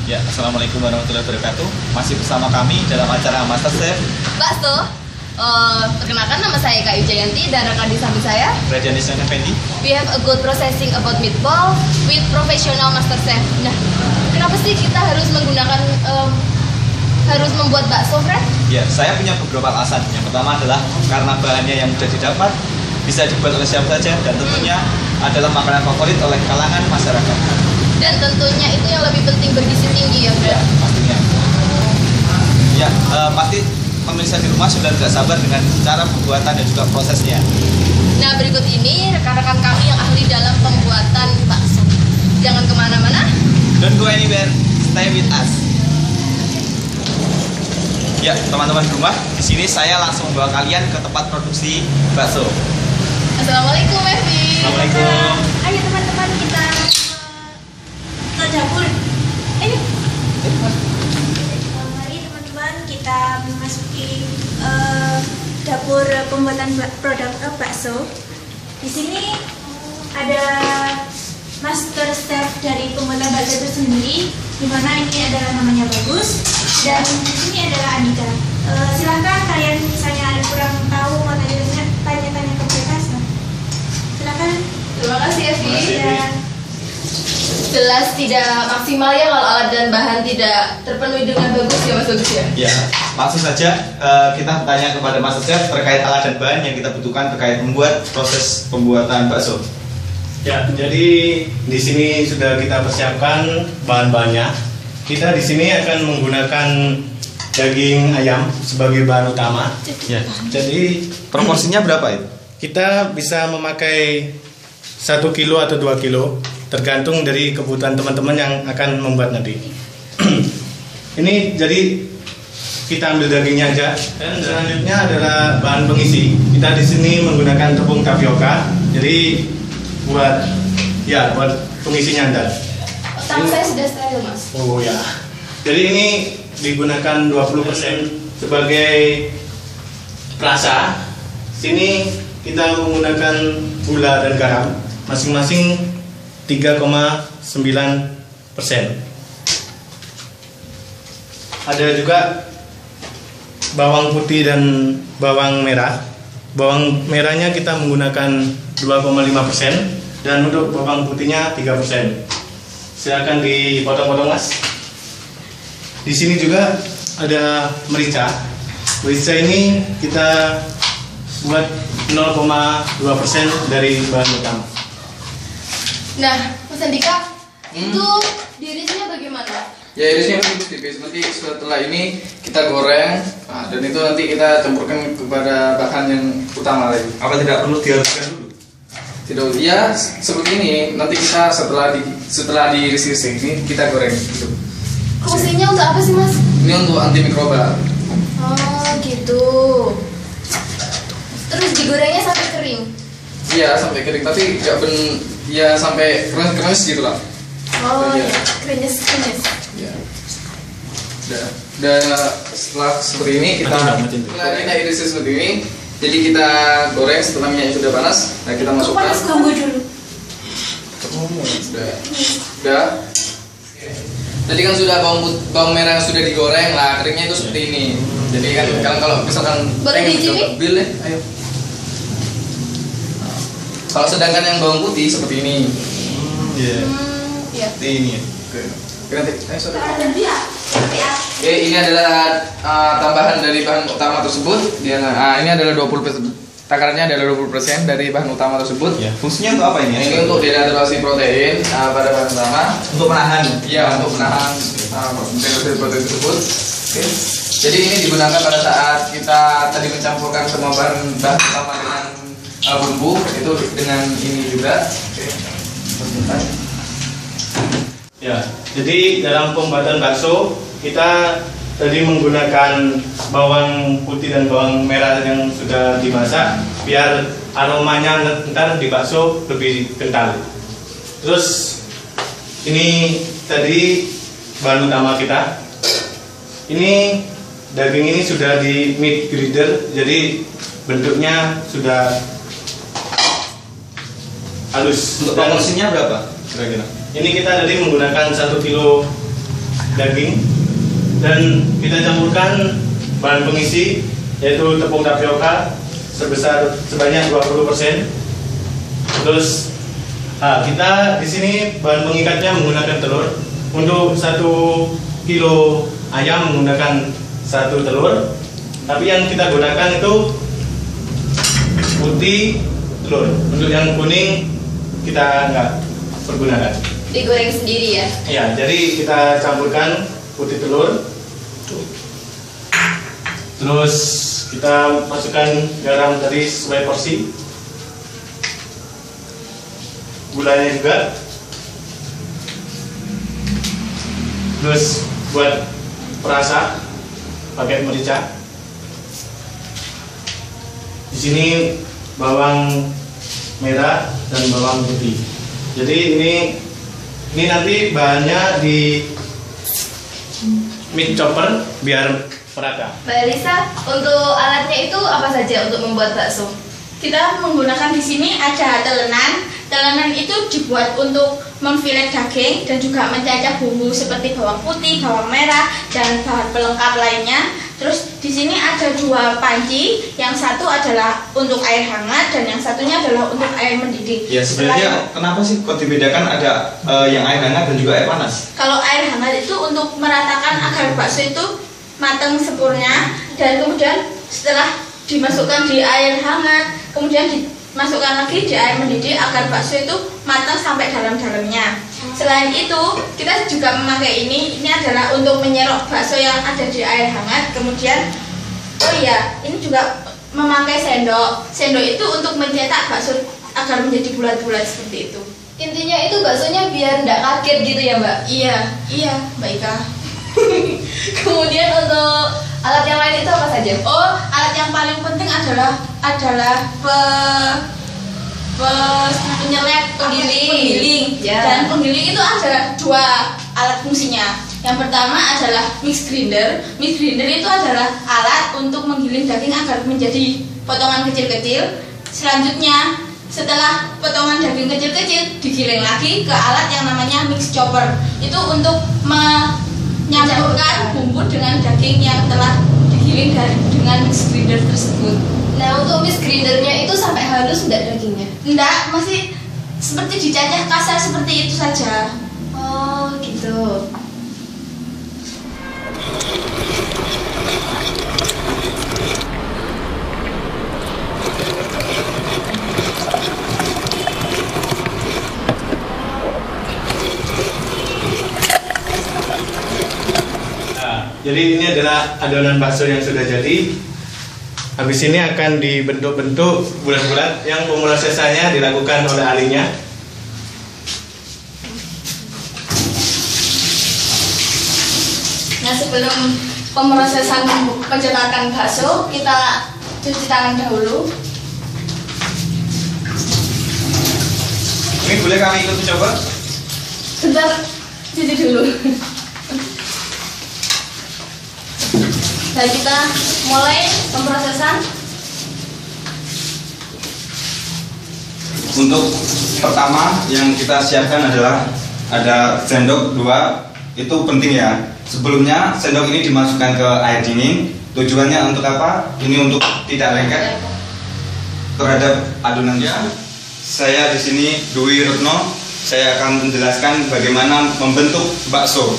Ya, Assalamualaikum warahmatullahi wabarakatuh. Masih bersama kami dalam acara MasterChef Bakso. Perkenalkan, nama saya Kak Wijayanti dan rekan di samping saya Radian Isnan Effendi. We have a good processing about meatball with professional MasterChef. Nah, kenapa sih kita harus menggunakan harus membuat bakso, Fred? Ya, saya punya beberapa alasan. Yang pertama adalah karena bahannya yang mudah didapat, bisa dibuat oleh siapa saja, dan tentunya adalah makanan favorit oleh kalangan masyarakat. Dan tentunya itu yang lebih penting, bergizi tinggi ya, Fred? Ya, pastinya. Ya, pasti pemirsa di rumah sudah tidak sabar dengan cara pembuatan dan juga prosesnya. Nah, berikut ini rekan-rekan kami yang ahli dalam pembuatan bakso. Jangan kemana-mana. Don't go anywhere, stay with us. Ya, teman-teman di rumah, di sini saya langsung membawa kalian ke tempat produksi bakso. Assalamualaikum, Evi. Assalamualaikum. Ayo teman-teman kita ke dapur. Ini. Mari teman-teman kita memasuki dapur pembuatan produk bakso. Di sini ada master chef dari pembuatan bakso itu sendiri, di mana ini adalah namanya Bagus dan di sini adalah Andika. Silahkan kalian misalnya ada kurang tahu mau tanya-tanya ke mereka. Silakan. Terima kasih, Evi. Terima kasih, Evi. Dan jelas tidak maksimal ya kalau alat dan bahan tidak terpenuhi dengan bagus ya, Mas Bagus ya. Ya, langsung saja kita bertanya kepada Master Chef terkait alat dan bahan yang kita butuhkan terkait membuat proses pembuatan bakso. Ya, jadi di sini sudah kita persiapkan bahan-bahannya. Kita di sini akan menggunakan daging ayam sebagai bahan utama. Ya. Jadi Proporsinya berapa itu? kita bisa memakai 1 kilo atau 2 kilo tergantung dari kebutuhan teman-teman yang akan membuat nanti. Ini jadi kita ambil dagingnya aja. Dan selanjutnya adalah bahan pengisi. Kita di sini menggunakan tepung tapioka. Jadi buat pengisinya Anda. Otak saya sudah steril, Mas. Oh ya. Jadi ini digunakan 20% sebagai perasa. Sini kita menggunakan gula dan garam masing-masing 3,9%. Ada juga bawang putih dan bawang merah. Bawang merahnya kita menggunakan 2,5% dan untuk bawang putihnya 3%. Silakan dipotong-potong, Mas. Di sini juga ada merica. Merica ini kita buat 0,2% dari bahan utama. Nah, Mas Andika, itu diirisnya bagaimana? Ya, irisnya tipis-tipis. Nanti setelah ini kita goreng, dan itu nanti kita campurkan kepada bahan yang utama lagi. Apa tidak perlu dihaluskan dulu? Tidak, ya seperti ini. Nanti kita setelah diiris-iris ini kita goreng. Gitu. Fungsinya untuk apa sih, Mas? Ini untuk anti mikroba. Oh, gitu. Terus digorengnya sampai kering. Iya, sampai kering. Tapi ya sampai keras gitu lah. Oh, Iya. krenyes. Ya. Dan setelah seperti ini kita iris seperti ini. Jadi kita goreng setelah minyaknya sudah panas. Nah, kita masukkan. Panas, tunggu dulu. Sudah. Tadi kan sudah bawang merah yang sudah digoreng lah, keringnya itu seperti ini. Jadi kan kalau misalkan Boleh dicicipi? bil ya, ayo. Nah, kalau sedangkan yang bawang putih seperti ini. Iya. Iya. Seperti ini ya. Oke, nanti. Sorry. Ya. Oke, ini adalah tambahan dari bahan utama tersebut. Ini adalah 20%. Takarannya adalah 20% dari bahan utama tersebut. Ya. Fungsinya untuk apa ini? Ini untuk denaturasi protein pada bahan utama. Untuk menahan. Ya, untuk menahan denaturasi protein tersebut. Oke. Jadi ini digunakan pada saat kita tadi mencampurkan semua bahan utama dengan bumbu, itu dengan ini juga. Oke. Sebentar. Ya, jadi dalam pembuatan bakso kita tadi menggunakan bawang putih dan bawang merah yang sudah dimasak biar aromanya ntar di bakso lebih kental. Terus ini tadi bahan utama kita. Ini daging ini sudah di meat grinder, jadi bentuknya sudah halus. Untuk proporsinya berapa kira-kira? Ini kita tadi menggunakan 1 kilo daging, dan kita campurkan bahan pengisi yaitu tepung tapioka sebanyak 20%. Terus kita di sini bahan pengikatnya menggunakan telur. Untuk 1 kilo ayam menggunakan 1 telur. Tapi yang kita gunakan itu putih telur. Untuk yang kuning kita nggak pergunakan. Digoreng sendiri ya? Ya, jadi kita campurkan putih telur. Terus kita masukkan garam tadi sesuai porsi. Gulanya juga. Terus buat perasa pakai merica. Di sini bawang merah dan bawang putih. Jadi ini nanti bahannya di meat chopper biar merata. Mbak Elisa, untuk alatnya itu apa saja untuk membuat bakso? Kita menggunakan di sini ada telenan. Telenan itu dibuat untuk memfilet daging dan juga mencacah bumbu seperti bawang putih, bawang merah, dan bahan pelengkap lainnya. Terus di sini ada 2 panci, yang satu adalah untuk air hangat dan yang satunya adalah untuk air mendidih. Ya sebenarnya kenapa sih kok dibedakan ada yang air hangat dan juga air panas? Kalau air hangat itu untuk meratakan agar bakso itu matang sempurna, dan kemudian setelah dimasukkan di air hangat, kemudian dimasukkan lagi di air mendidih agar bakso itu matang sampai dalam-dalamnya. Selain itu, kita juga memakai ini adalah untuk menyerok bakso yang ada di air hangat. Kemudian, oh iya, ini juga memakai sendok. Sendok itu untuk mencetak bakso agar menjadi bulat-bulat seperti itu. Intinya itu baksonya biar nggak kaget gitu ya Mbak? Iya, Mbak Ika. Kemudian untuk alat yang lain itu apa saja? Oh, alat yang paling penting adalah penyelek, penggiling. Ya. Dan penggiling itu ada 2 alat fungsinya. Yang pertama adalah mix grinder. Mix grinder itu adalah alat untuk menggiling daging agar menjadi potongan kecil-kecil. Selanjutnya, setelah potongan daging kecil-kecil digiling lagi ke alat yang namanya mix chopper. Itu untuk menyampurkan bumbu dengan daging yang telah digiling dengan mix grinder tersebut. Nah, untuk mix grindernya itu sampai halus enggak dagingnya? Enggak, masih seperti dicacah kasar seperti itu saja. Oh, gitu. Jadi ini adalah adonan bakso yang sudah jadi. Habis ini akan dibentuk-bentuk bulat-bulat yang pemrosesannya dilakukan oleh ahlinya. Nah, sebelum pemrosesan pencetakan bakso, kita cuci tangan dahulu. Ini boleh kami ikut mencoba? Bentar, cuci dulu. Dan kita mulai pemrosesan. Untuk pertama yang kita siapkan adalah ada sendok 2. Itu penting ya. Sebelumnya sendok ini dimasukkan ke air dingin. Tujuannya untuk apa? Ini untuk tidak lengket terhadap adonannya. Saya di sini Dwi Retno. Saya akan menjelaskan bagaimana membentuk bakso.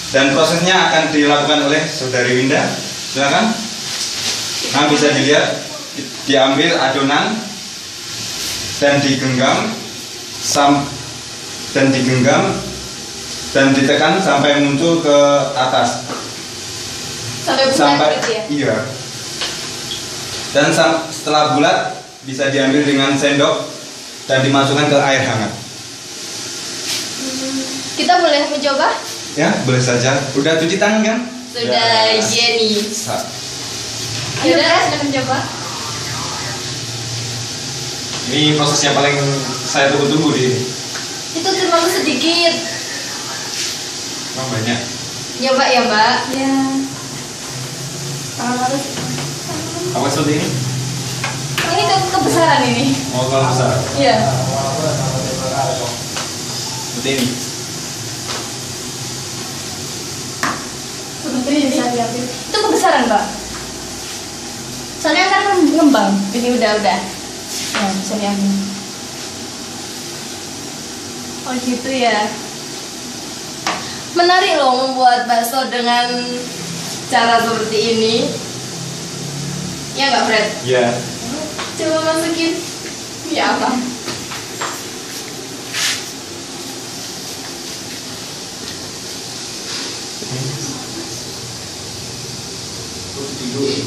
Dan prosesnya akan dilakukan oleh Saudari Winda. Silakan. Nah, bisa dilihat diambil adonan dan digenggam dan ditekan sampai muncul ke atas. Sampai bulat gitu ya? Iya. Dan setelah bulat bisa diambil dengan sendok dan dimasukkan ke air hangat. Kita boleh mencoba? Ya, boleh saja. Udah cuci tangan kan? Sudah Jenny. Yaudah, sudah mencoba. Ini proses yang paling saya tunggu-tunggu di. Itu terlalu sedikit. Emang banyak. Nyoba ya Mbak. Ya. Harus. Apa seperti ini? Ini kebesaran ini. Oh, kalau besar. Iya. Seperti ini. Putri bisa lihatin. Itu kebesaran, Mbak. Soalnya kan ngembang. Ini udah. Nah, bisa lihatin. Oh gitu ya. Menarik loh membuat bakso dengan cara seperti ini. Ya nggak, Fred? Ya. Coba masukin. Ya apa?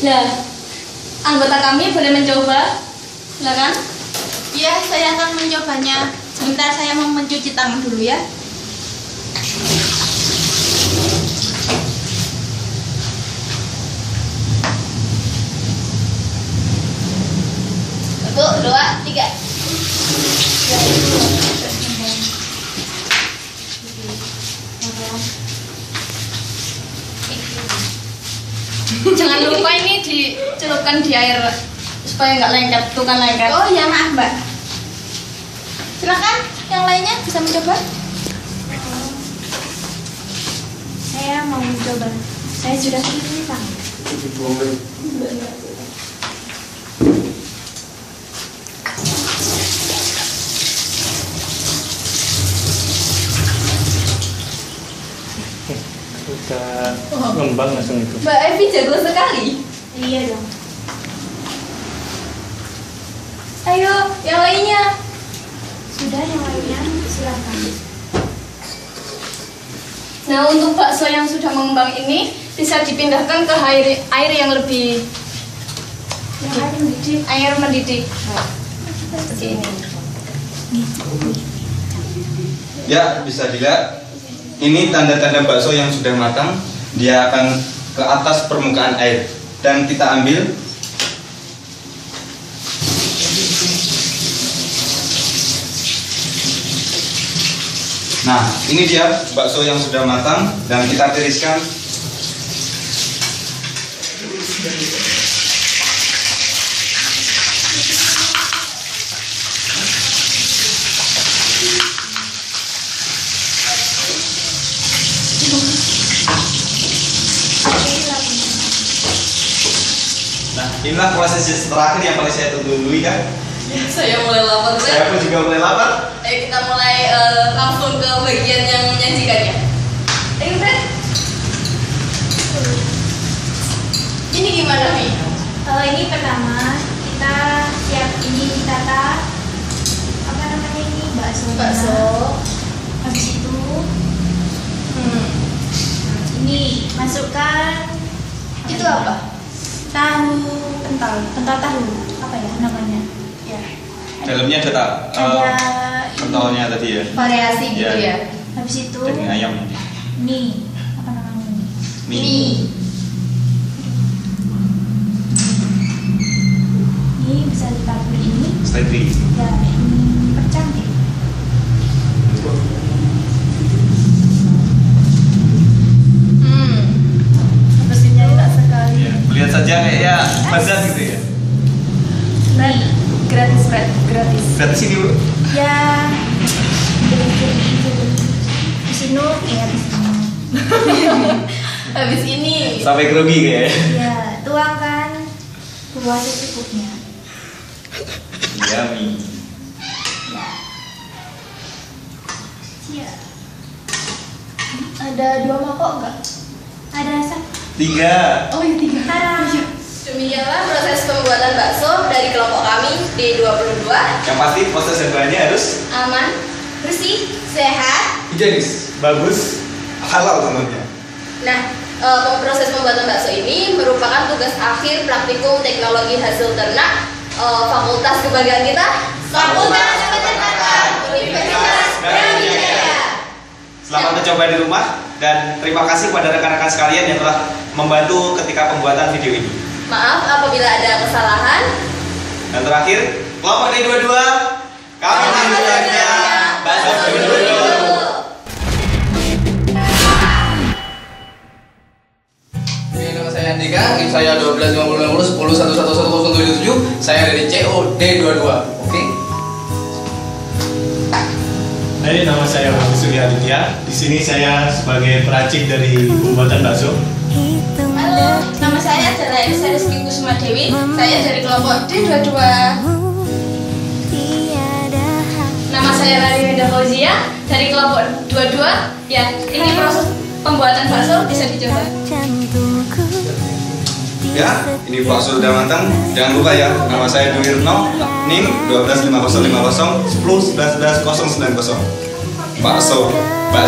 Nah, anggota kami boleh mencoba, silakan. Ya, saya akan mencobanya. Sebentar, saya mau mencuci tangan dulu ya. Satu, dua, tiga. Jangan lupa ini dicelupkan di air supaya nggak lengket, tuh kan lengket. Oh ya, maaf Mbak. Silakan, yang lainnya bisa mencoba. Saya mau mencoba. Saya sudah cuci tangan. Udah ngembang langsung itu. Mbak Evi jago sekali. Iya dong. Ayo, yang lainnya. Sudah, yang lainnya silakan. Nah, untuk bakso yang sudah mengembang ini bisa dipindahkan ke air yang lebih air mendidih. Nah, seperti ini. Ya, bisa dilihat. Ini tanda-tanda bakso yang sudah matang. Dia akan ke atas permukaan air. Dan kita ambil. Nah, ini dia bakso yang sudah matang. Dan kita tiriskan. Nah, inilah proses terakhir yang paling saya tunggu-tunggu kan. Saya mulai lapar, Fred. Saya pun juga mulai lapar. Ayo kita mulai langsung ke bagian yang menyajikannya. Ayo, Fred. Ini gimana, Mi? Kalau ini pertama kita siap ini ditata apa namanya ini bakso. Habis itu ini masukkan Itu apa? tahu kental tahu apa ya namanya ya. Dalamnya ada Ada pentolnya tadi ya. Variasi gitu Iya. ya. habis itu Daging ayam. mie apa namanya Mie. ini bisa ditabur ini Steak. ya ini percantik. Mesinnya enak sekali. Iya. Lihat saja kayaknya bazar gitu ya. Fred, gratis, Fred, gratis. Gratis ini Bu. Ya di sini ya di sini Habis ini. Sampai grogi kayaknya. ya tuangkan buah secukupnya. Yummy. Ya Ada 2 mangkok enggak? ada asap 3. Oh, ya 3. Tara. Demikianlah proses pembuatan bakso dari kelompok kami D22. Yang pasti proses bahannya harus Aman, bersih, sehat. higienis, Bagus. halal tentunya. Nah, proses pembuatan bakso ini merupakan tugas akhir praktikum teknologi hasil ternak Fakultas Kebanggaan kita, Fakultas Peternakan Universitas Brawijaya. Selamat mencoba di rumah dan terima kasih kepada rekan-rekan sekalian yang telah membantu ketika pembuatan video ini. Maaf apabila ada kesalahan. Dan terakhir, kelompok D22, kami mengucapkannya bakso dulu. Oke, nama saya Andika, NIM saya 125010111077. Saya dari COD22. Oke. Hai, nama saya Bagus Surya Aditya. Di sini saya sebagai peracik dari pembuatan bakso. Halo, nama saya adalah Elisa Rizky Kusuma Dewi. Saya dari kelompok D22. Nama saya Rani Winda Fauzia dari kelompok 22. Ya, ini proses pembuatan bakso bisa dicoba. Ya, ini bakso sudah matang. Jangan lupa ya, nama saya Dwi Retno, NIM 125050 10111090. Bakso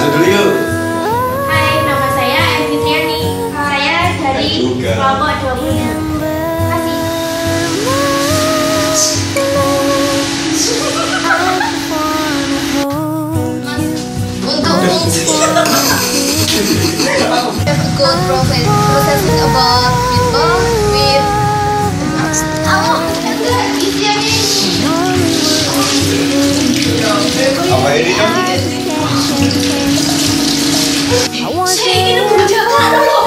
dulu yuk. Hai, nama saya Evi Triani. Saya dari Juga. kelompok 20. Kasih. Good process about people with Apa ini kan? saya ingin berjalan dulu.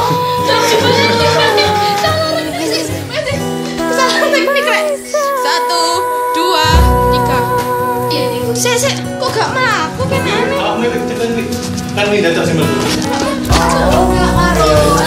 Kesalahan teknik rek. 1, 2, 3. Saya kok gak melaku kan aneh. Kamu itu kan ini datang sih. Enggak karo.